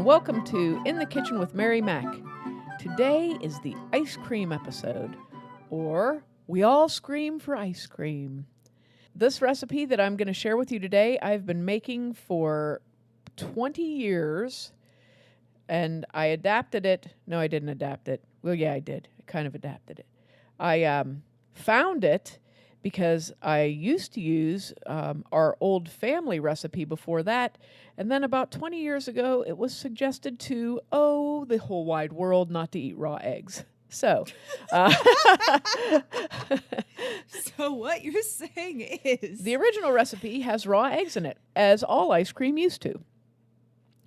welcome to In the Kitchen with Mary Mac. Today is the ice cream episode, or We All Scream for Ice Cream. This recipe that I'm going to share with you today, I've been making for 20 years, and I adapted it. No, I didn't adapt it. Well, yeah, I did. I kind of adapted it. I found it because I used to use our old family recipe before that. And then about 20 years ago, it was suggested to, the whole wide world not to eat raw eggs. So, So what you're saying is... the original recipe has raw eggs in it, as all ice cream used to.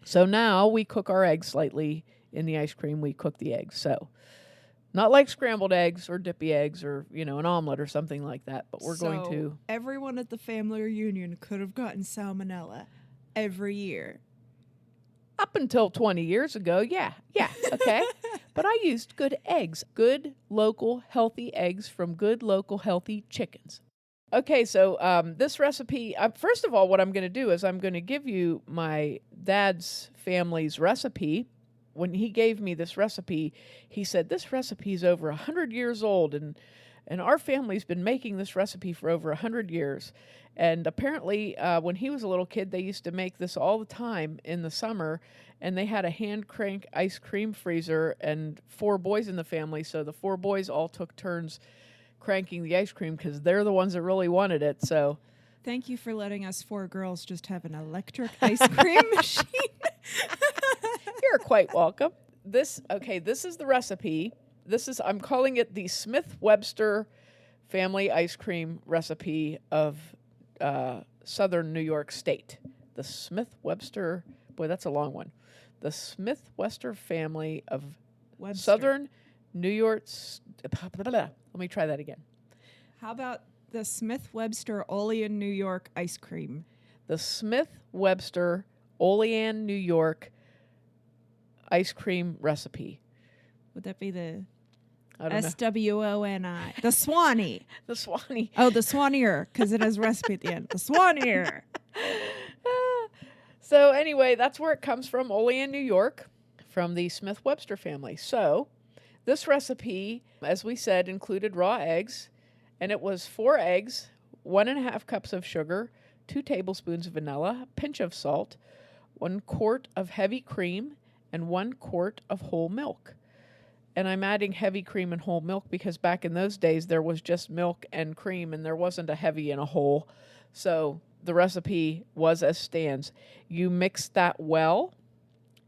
So now we cook our eggs slightly in the ice cream. We cook the eggs. So not like scrambled eggs or dippy eggs or, an omelet or something like that, but we're going to... Everyone at the family reunion could have gotten salmonella every year. Up until 20 years ago, yeah, okay. But I used good eggs, good local healthy eggs from good local healthy chickens. Okay, so this recipe, first of all, what I'm going to do is I'm going to give you my dad's family's recipe. When he gave me this recipe, he said, this recipe is over 100 years old, and our family's been making this recipe for over 100 years. And apparently, when he was a little kid, they used to make this all the time in the summer, and they had a hand crank ice cream freezer and 4 boys in the family, so the 4 boys all took turns cranking the ice cream because they're the ones that really wanted it. So Thank you for letting us 4 girls just have an electric ice cream machine. you're quite welcome. This is the recipe. I'm calling it the Smith-Webster family ice cream recipe of southern New York State. The Smith-Webster, boy, that's a long one. The Smith-Webster family of Webster. southern New York. Let me try that again. How about the Smith-Webster Olean, New York ice cream? The Smith-Webster Olean, New York ice cream recipe. Would that be the I don't know. SWONI? The Swanee. The Swanee. Oh, the Swanier, because it has recipe at the end. The Swanier. So anyway, that's where it comes from, Olean, New York, from the Smith-Webster family. So this recipe, as we said, included raw eggs, and it was 4 eggs, 1.5 cups of sugar, 2 tablespoons of vanilla, a pinch of salt, 1 quart of heavy cream, and 1 quart of whole milk. And I'm adding heavy cream and whole milk because back in those days there was just milk and cream and there wasn't a heavy and a whole. So the recipe was as stands. You mix that well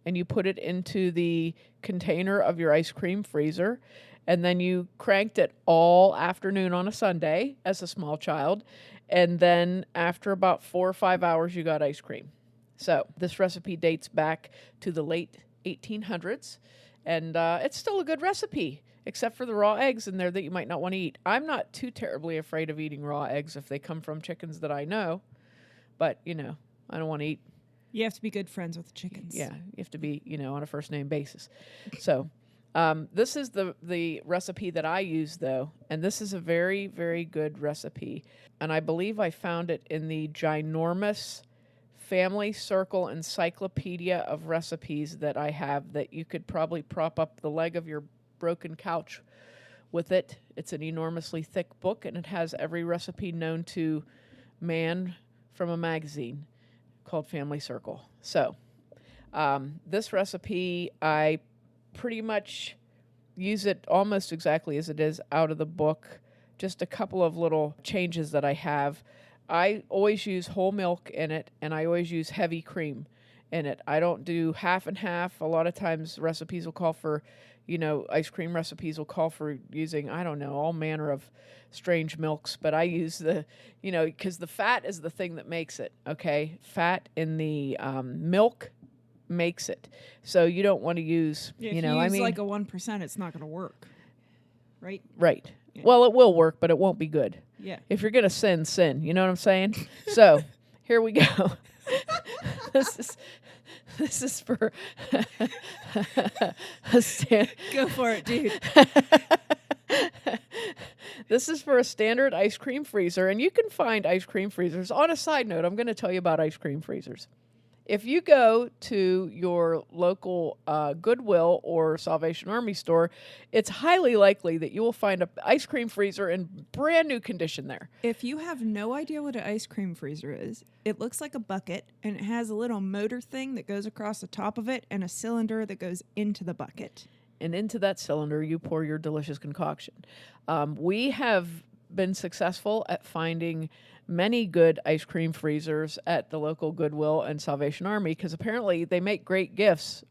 and you put it into the container of your ice cream freezer, and then you cranked it all afternoon on a Sunday as a small child, and then after about 4 or 5 hours you got ice cream. So this recipe dates back to the late 1800s, and it's still a good recipe, except for the raw eggs in there that you might not want to eat. I'm not too terribly afraid of eating raw eggs if they come from chickens that I know, but, I don't want to eat. You have to be good friends with the chickens. Yeah, you have to be, on a first-name basis. So this is the recipe that I use, though, and this is a very, very good recipe, and I believe I found it in the ginormous Family Circle encyclopedia of recipes that I have that you could probably prop up the leg of your broken couch with it. It's an enormously thick book, and it has every recipe known to man from a magazine called Family Circle. So this recipe, I pretty much use it almost exactly as it is out of the book. Just a couple of little changes that I have. I always use whole milk in it, and I always use heavy cream in it. I don't do half and half. A lot of times recipes will call for, ice cream recipes will call for using, I don't know, all manner of strange milks. But I use the, because the fat is the thing that makes it, okay? Fat in the milk makes it. So you don't want to use, If you use like a 1%, it's not going to work, right? Right. Yeah. Well, it will work, but it won't be good. Yeah. If you're going to sin. You know what I'm saying? So here we go. This is for Go for it, dude. This is for a standard ice cream freezer, and you can find ice cream freezers. On a side note, I'm going to tell you about ice cream freezers. If you go to your local Goodwill or Salvation Army store, it's highly likely that you will find an ice cream freezer in brand new condition there. If you have no idea what an ice cream freezer is, it looks like a bucket and it has a little motor thing that goes across the top of it and a cylinder that goes into the bucket. And into that cylinder, you pour your delicious concoction. We have been successful at finding many good ice cream freezers at the local Goodwill and Salvation Army because apparently they make great gifts,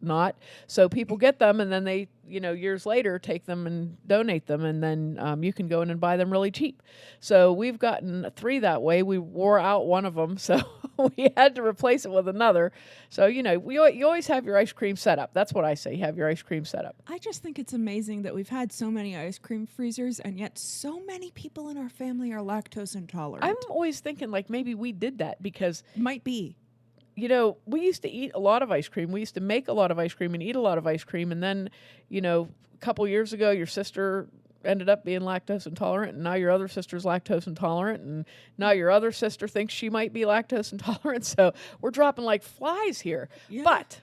so people get them and then they, years later take them and donate them, and then you can go in and buy them really cheap. So we've gotten 3 that way. We wore out one of them, so we had to replace it with another. So, you always have your ice cream set up. That's what I say. Have your ice cream set up. I just think it's amazing that we've had so many ice cream freezers and yet so many people in our family are lactose intolerant. I'm always thinking like maybe we did that because Might be. we used to eat a lot of ice cream. We used to make a lot of ice cream and eat a lot of ice cream. And then, a couple years ago, your sister ended up being lactose intolerant, and now your other sister's lactose intolerant, and now your other sister thinks she might be lactose intolerant. So we're dropping like flies here. Yeah. But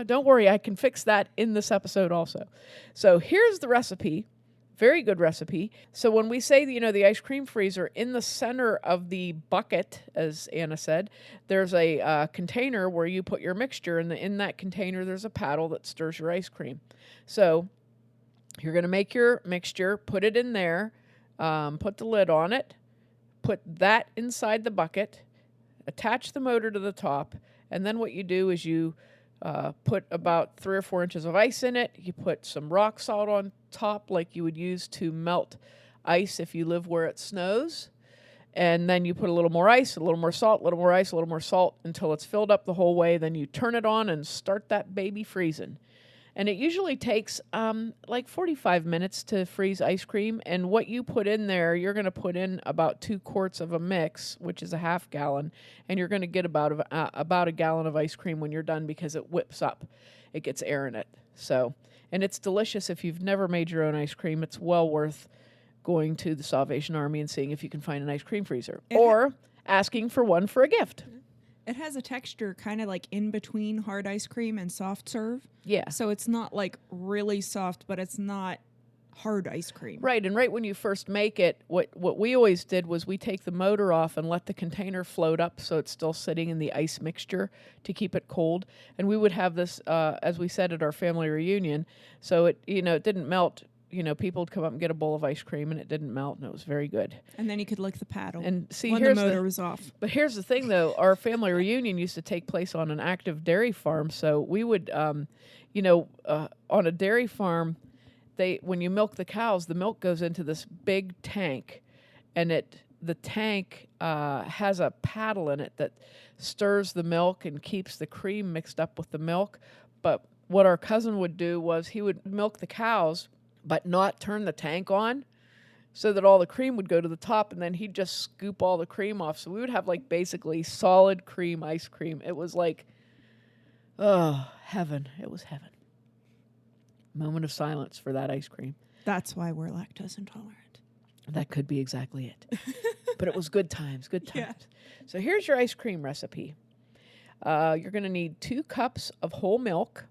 don't worry, I can fix that in this episode also. So here's the recipe. Very good recipe. So when we say, the ice cream freezer, in the center of the bucket, as Anna said, there's a container where you put your mixture, and in that container there's a paddle that stirs your ice cream. So you're going to make your mixture, put it in there, put the lid on it, put that inside the bucket, attach the motor to the top, and then what you do is you put about 3 or 4 inches of ice in it. You put some rock salt on top like you would use to melt ice if you live where it snows. And then you put a little more ice, a little more salt, a little more ice, a little more salt until it's filled up the whole way. Then you turn it on and start that baby freezing. And it usually takes like 45 minutes to freeze ice cream. And what you put in there, you're going to put in about 2 quarts of a mix, which is a half gallon. And you're going to get about a gallon of ice cream when you're done because it whips up. It gets air in it. So, and it's delicious. If you've never made your own ice cream, it's well worth going to the Salvation Army and seeing if you can find an ice cream freezer. Or asking for one for a gift. It has a texture kind of like in between hard ice cream and soft serve. Yeah. So it's not like really soft, but it's not hard ice cream. Right, and right when you first make it, what we always did was we take the motor off and let the container float up so it's still sitting in the ice mixture to keep it cold. And we would have this, as we said at our family reunion, so it didn't melt. People would come up and get a bowl of ice cream, and it didn't melt, and it was very good. And then you could lick the paddle. And see, when here's the motor was off. But here's the thing, though: our family reunion used to take place on an active dairy farm, so we would, on a dairy farm, when you milk the cows, the milk goes into this big tank, and the tank has a paddle in it that stirs the milk and keeps the cream mixed up with the milk. But what our cousin would do was he would milk the cows, but not turn the tank on so that all the cream would go to the top, and then he'd just scoop all the cream off. So we would have like basically solid cream ice cream. It was like, oh, heaven. It was heaven. Moment of silence for that ice cream. That's why we're lactose intolerant. That could be exactly it. But it was good times, good times. Yeah. So here's your ice cream recipe. You're going to need 2 cups of whole milk,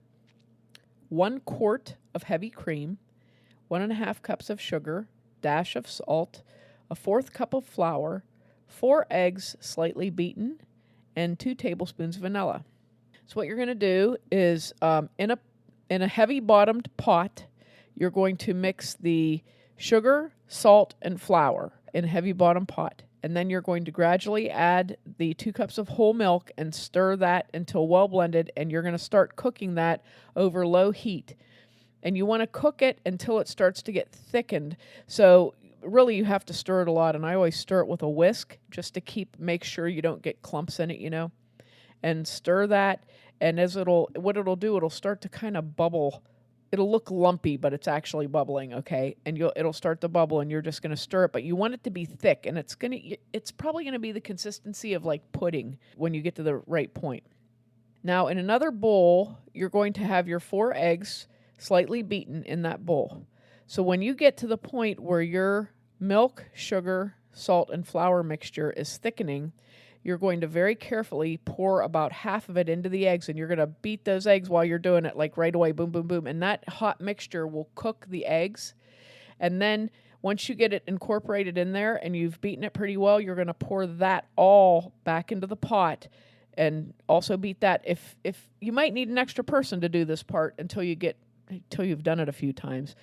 1 quart of heavy cream, 1.5 cups of sugar, dash of salt, a 1/4 cup of flour, 4 eggs slightly beaten, and 2 tablespoons of vanilla. So what you're going to do is in a heavy bottomed pot, you're going to mix the sugar, salt, and flour in a heavy bottom pot. And then you're going to gradually add the 2 cups of whole milk and stir that until well blended, and you're going to start cooking that over low heat. And you want to cook it until it starts to get thickened. So really you have to stir it a lot, and I always stir it with a whisk just to make sure you don't get clumps in it, and stir that. And what it'll do, it'll start to kind of bubble. It'll look lumpy, but it's actually bubbling, okay? And it'll start to bubble, and you're just going to stir it, but you want it to be thick, and it's probably going to be the consistency of like pudding when you get to the right point. Now, in another bowl, you're going to have your 4 eggs slightly beaten in that bowl. So when you get to the point where your milk, sugar, salt, and flour mixture is thickening, you're going to very carefully pour about half of it into the eggs, and you're going to beat those eggs while you're doing it, like right away, boom, boom, boom. And that hot mixture will cook the eggs. And then once you get it incorporated in there and you've beaten it pretty well, you're going to pour that all back into the pot and also beat that. If you might need an extra person to do this part until you've done it a few times.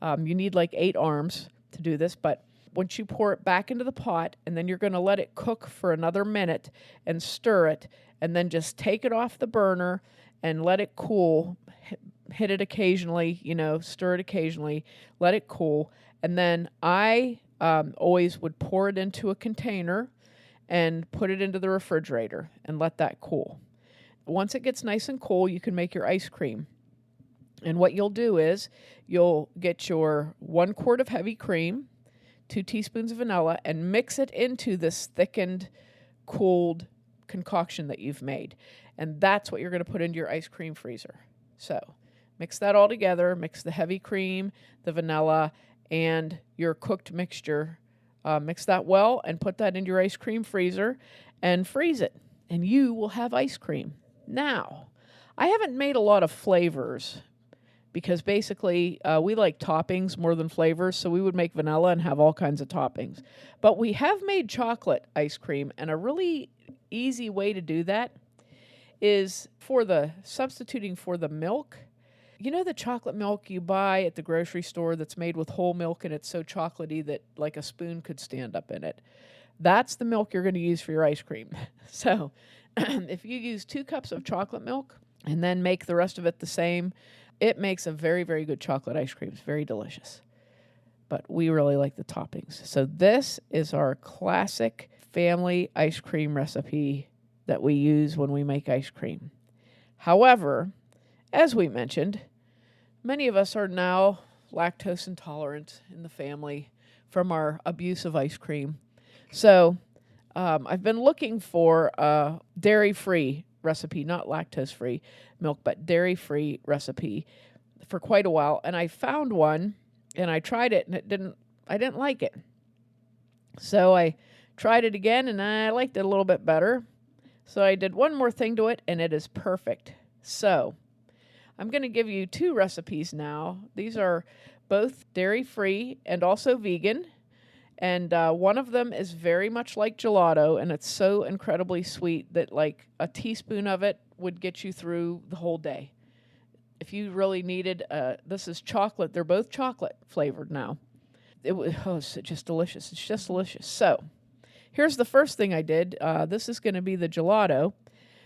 You need like 8 arms to do this, but once you pour it back into the pot, and then you're going to let it cook for another minute and stir it, and then just take it off the burner and let it cool. Hit it occasionally, stir it occasionally, let it cool. And then I always would pour it into a container and put it into the refrigerator and let that cool. Once it gets nice and cool, you can make your ice cream. And what you'll do is you'll get your 1 quart of heavy cream, 2 teaspoons of vanilla, and mix it into this thickened, cooled concoction that you've made. And that's what you're going to put into your ice cream freezer. So mix that all together, mix the heavy cream, the vanilla, and your cooked mixture. Mix that well and put that into your ice cream freezer and freeze it. And you will have ice cream. Now, I haven't made a lot of flavors because basically we like toppings more than flavors, so we would make vanilla and have all kinds of toppings. But we have made chocolate ice cream, and a really easy way to do that is substituting for the milk. You know the chocolate milk you buy at the grocery store that's made with whole milk and it's so chocolatey that like a spoon could stand up in it? That's the milk you're going to use for your ice cream. So if you use 2 cups of chocolate milk and then make the rest of it the same, it makes a very, very good chocolate ice cream. It's very delicious. But we really like the toppings. So this is our classic family ice cream recipe that we use when we make ice cream. However, as we mentioned, many of us are now lactose intolerant in the family from our abuse of ice cream. So I've been looking for a dairy-free recipe, not lactose-free milk, but dairy-free recipe for quite a while. And I found one, and I tried it, and I didn't like it. So I tried it again, and I liked it a little bit better. So I did one more thing to it, and it is perfect. So I'm going to give you 2 recipes now. These are both dairy-free and also vegan. And one of them is very much like gelato, and it's so incredibly sweet that like a teaspoon of it would get you through the whole day. If you really needed, this is chocolate. They're both chocolate flavored now. It's just delicious. It's just delicious. So here's the first thing I did. This is going to be the gelato.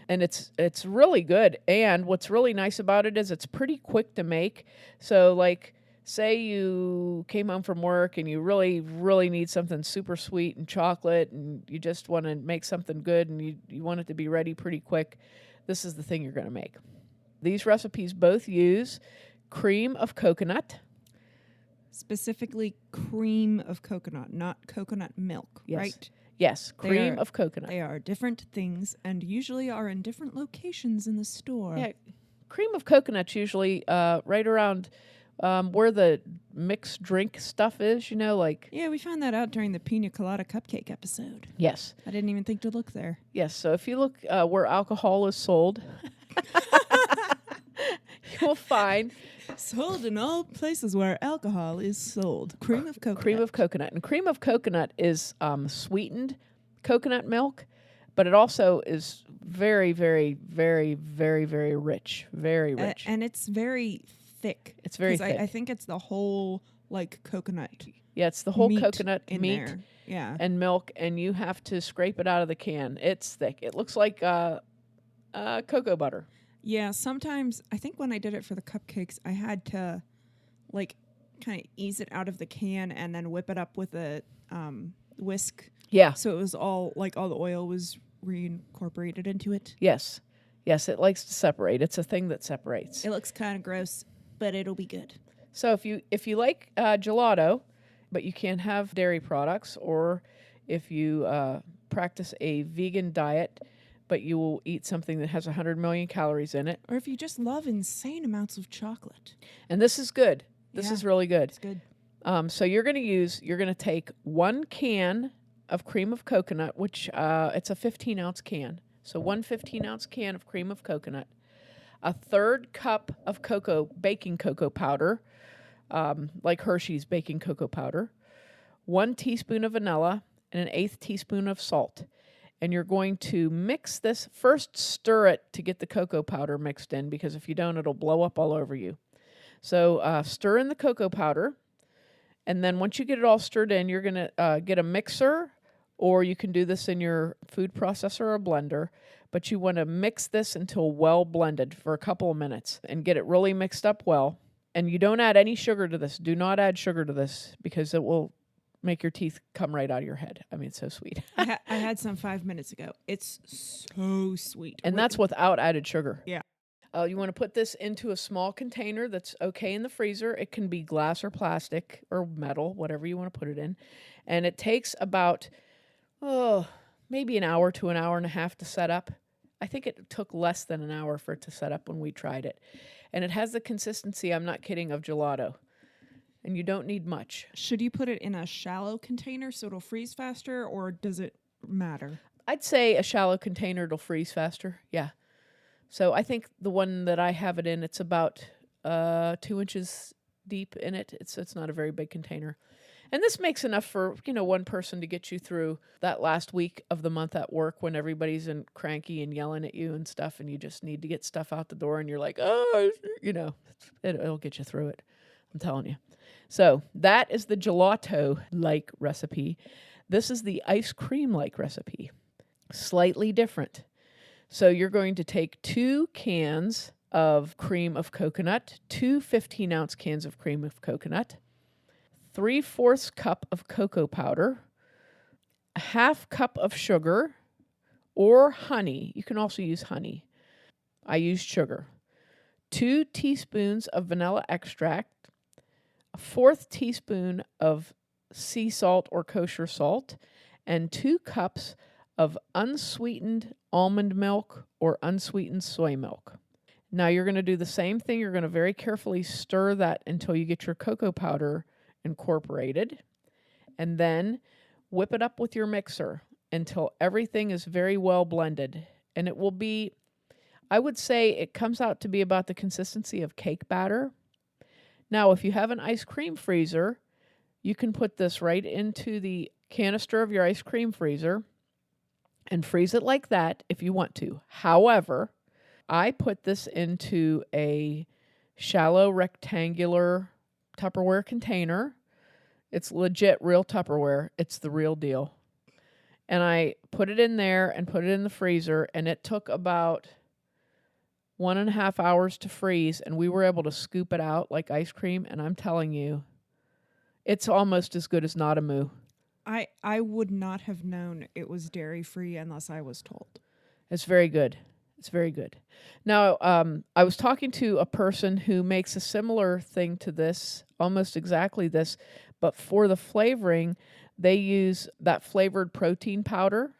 And it's really good. And what's really nice about it is it's pretty quick to make. So like, say you came home from work and you really, really need something super sweet and chocolate and you just want to make something good and you want it to be ready pretty quick, this is the thing you're going to make. These recipes both use cream of coconut. Specifically cream of coconut, not coconut milk, Yes. right? Yes, cream of coconut. They are different things and usually are in different locations in the store. Yeah, cream of coconut's usually right around where the mixed drink stuff is, like. Yeah, we found that out during the Pina Colada Cupcake episode. Yes. I didn't even think to look there. Yes, so if you look where alcohol is sold, you'll find sold in all places where alcohol is sold. Cream of coconut. Cream of coconut. And cream of coconut is sweetened coconut milk, but it also is very, very, very, very, very rich. Very rich. And it's very thick. It's very thick. I think it's the whole, coconut. Yeah, it's the whole meat coconut in meat there. Yeah. and milk, and you have to scrape it out of the can. It's thick. It looks like cocoa butter. Yeah, sometimes, I think when I did it for the cupcakes, I had to, kind of ease it out of the can and then whip it up with a whisk. Yeah. So it was all the oil was reincorporated into it. Yes. Yes, it likes to separate. It's a thing that separates. It looks kind of gross, but it'll be good. So if you like gelato, but you can't have dairy products, or if you practice a vegan diet, but you will eat something that has 100 million calories in it. Or if you just love insane amounts of chocolate. And this is good. This Yeah. is really good. It's good. So you're going to take 1 can of cream of coconut, which it's a 15-ounce can. So 1 15-ounce can of cream of coconut, a third cup of baking cocoa powder, like Hershey's baking cocoa powder, 1 teaspoon of vanilla, and an 1/8 teaspoon of salt. And you're going to mix this. First, stir it to get the cocoa powder mixed in, because if you don't, it'll blow up all over you. So stir in the cocoa powder. And then once you get it all stirred in, you're going to get a mixer, or you can do this in your food processor or blender. But you want to mix this until well blended for a couple of minutes and get it really mixed up well. And you don't add any sugar to this. Do not add sugar to this, because it will make your teeth come right out of your head. I mean, it's so sweet. I had some 5 minutes ago. It's so sweet. And that's without added sugar. Yeah. You want to put this into a small container that's okay in the freezer. It can be glass or plastic or metal, whatever you want to put it in. And it takes about, maybe an hour to an hour and a half to set up. I think it took less than an hour for it to set up when we tried it. And it has the consistency, I'm not kidding, of gelato. And you don't need much. Should you put it in a shallow container so it'll freeze faster, or does it matter? I'd say a shallow container, it'll freeze faster. Yeah. So I think the one that I have it in, it's about 2 inches deep in it. It's not a very big container. And this makes enough for, one person to get you through that last week of the month at work when everybody's cranky and yelling at you and stuff, and you just need to get stuff out the door, and you're like, it'll get you through it. I'm telling you. So that is the gelato-like recipe. This is the ice cream-like recipe. Slightly different. So you're going to take 2 cans of cream of coconut, 2 15-ounce cans of cream of coconut, 3/4 cup of cocoa powder, a 1/2 cup of sugar or honey. You can also use honey. I used sugar. 2 teaspoons of vanilla extract, a 1/4 teaspoon of sea salt or kosher salt, and 2 cups of unsweetened almond milk or unsweetened soy milk. Now you're going to do the same thing. You're going to very carefully stir that until you get your cocoa powder incorporated, and then whip it up with your mixer until everything is very well blended. And it will be, I would say it comes out to be about the consistency of cake batter. Now, if you have an ice cream freezer, you can put this right into the canister of your ice cream freezer and freeze it like that if you want to. However, I put this into a shallow rectangular Tupperware container. It's legit real Tupperware. It's the real deal. And I put it in there and put it in the freezer, and it took about 1.5 hours to freeze, and we were able to scoop it out like ice cream, and I'm telling you, it's almost as good as Nadamu. I would not have known it was dairy-free unless I was told. It's very good. It's very good. Now, I was talking to a person who makes a similar thing to this, almost exactly this, but for the flavoring, they use that flavored protein powder.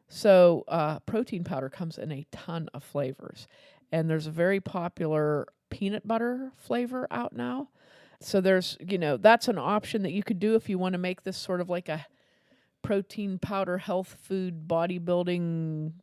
So protein powder comes in a ton of flavors. And there's a very popular peanut butter flavor out now. So there's, that's an option that you could do if you want to make this sort of like a protein powder health food bodybuilding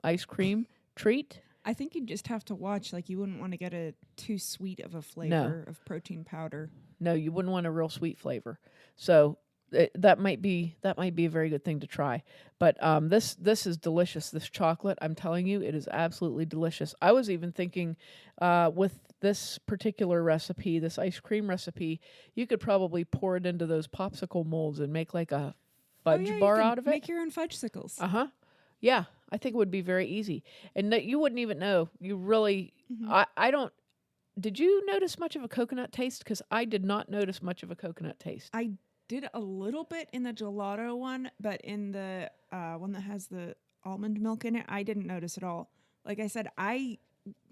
Ice cream treat. I think you'd just have to watch. Like, you wouldn't want to get a too sweet of a flavor of protein powder. No, you wouldn't want a real sweet flavor. So that might be a very good thing to try. But this is delicious. This chocolate, I'm telling you, it is absolutely delicious. I was even thinking with this particular recipe, this ice cream recipe, you could probably pour it into those popsicle molds and make like a fudge bar out of it. Make your own fudgesicles. Yeah, I think it would be very easy. And that you wouldn't even know. You really, I don't, did you notice much of a coconut taste? Because I did not notice much of a coconut taste. I did a little bit in the gelato one, but in the one that has the almond milk in it, I didn't notice at all. Like I said, I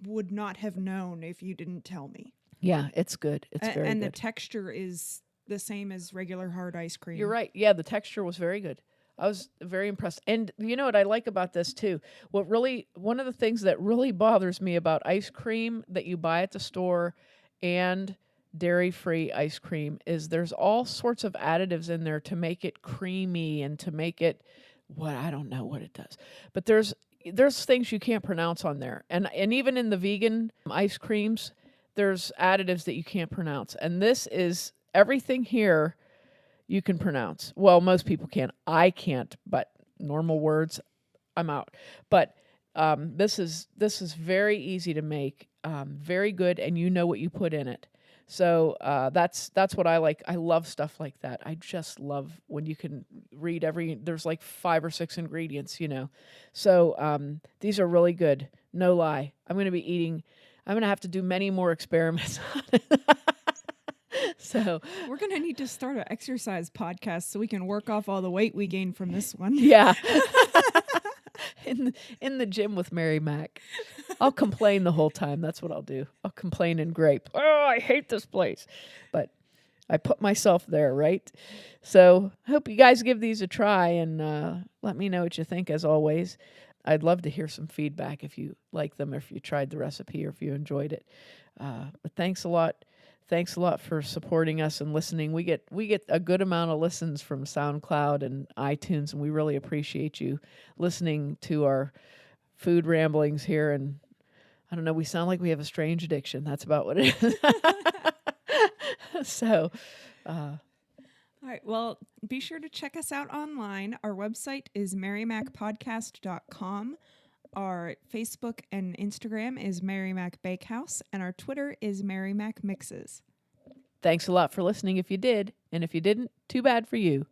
would not have known if you didn't tell me. Yeah, it's good. It's very and good. The texture is the same as regular hard ice cream. You're right. Yeah, the texture was very good. I was very impressed. And you know what I like about this too? One of the things that really bothers me about ice cream that you buy at the store and dairy-free ice cream is there's all sorts of additives in there to make it creamy and to make it I don't know what it does. But there's things you can't pronounce on there. And even in the vegan ice creams, there's additives that you can't pronounce. And this is everything here you can pronounce. Well, most people can. I can't, but normal words, I'm out. But this is very easy to make, very good, and you know what you put in it. So that's what I like. I love stuff like that. I just love when you can read there's like 5 or 6 ingredients, So these are really good. No lie. I'm going to have to do many more experiments on it. So We're going to need to start an exercise podcast so we can work off all the weight we gained from this one. yeah. In the gym with Mary Mac. I'll complain the whole time. That's what I'll do. I'll complain and gripe. Oh, I hate this place. But I put myself there, right? So I hope you guys give these a try and let me know what you think as always. I'd love to hear some feedback if you like them, or if you tried the recipe, or if you enjoyed it. But thanks a lot. Thanks a lot for supporting us and listening. We get a good amount of listens from SoundCloud and iTunes, and we really appreciate you listening to our food ramblings here. And I don't know, we sound like we have a strange addiction. That's about what it is. So, all right. Well, be sure to check us out online. Our website is marymacpodcast.com. Our Facebook and Instagram is Mary Mac Bakehouse, and our Twitter is Mary Mac Mixes. Thanks a lot for listening if you did, and if you didn't, too bad for you.